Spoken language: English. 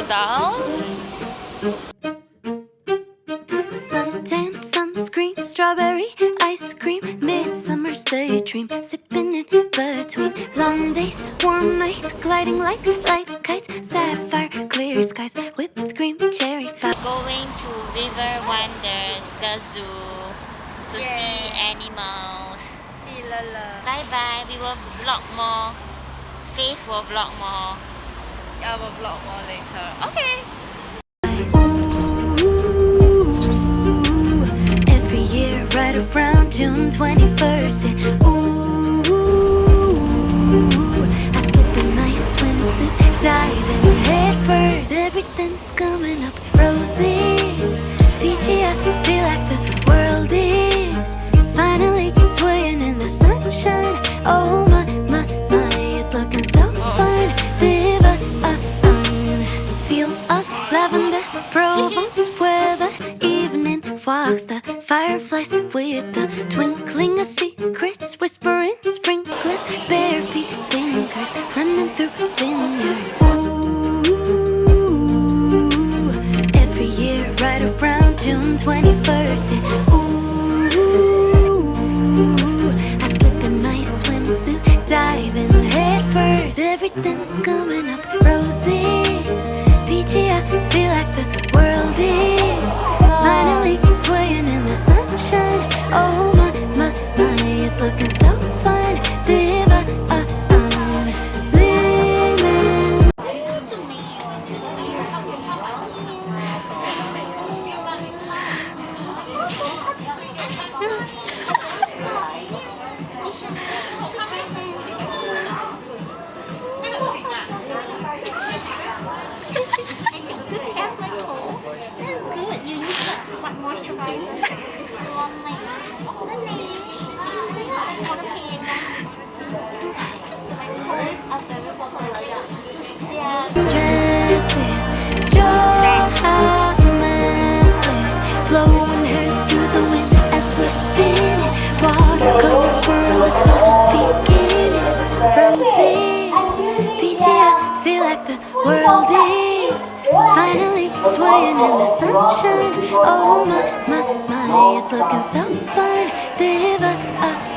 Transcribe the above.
down. Suntan, sunscreen, strawberry, ice cream, midsummer's daydream, sipping in between long days, warm nights, gliding like light kites, sapphire, clear skies, whipped cream, cherry pie. Going to River Wonders, the zoo, to see animals. See LeLe. Bye bye. We will vlog more. Faith will vlog more. Yeah, we'll vlog more later. Okay. Every year, right around June 21st, yeah. Ooh, I slip a nice swimsuit, diving head first. Everything's coming up roses, peachy. I feel like the world is finally swaying in the sunshine. Oh my, my, my, it's looking so fine. Divine fields of lavender, Provence weather, evening walks, the fireflies with the twinkling of secrets, whispering sprinklers, bare feet, fingers running through vineyards. Ooh, every year right around June 21st, yeah. Ooh, I slip a nice swimsuit, diving head first. Everything's coming up roses, peachy. I feel like the world is finally swaying in the sunshine. Oh my, my, my, it's looking so fine. Divine, living. Good. You use what moisturizer? It's lovely. Dresses, straw masses, blowing her through the wind as we're spinning. Watercolor world, it's all just beginning. Roses, peachy. I feel like the world is finally swaying in the sunshine. Oh my, my, my, it's looking so fine. Divine.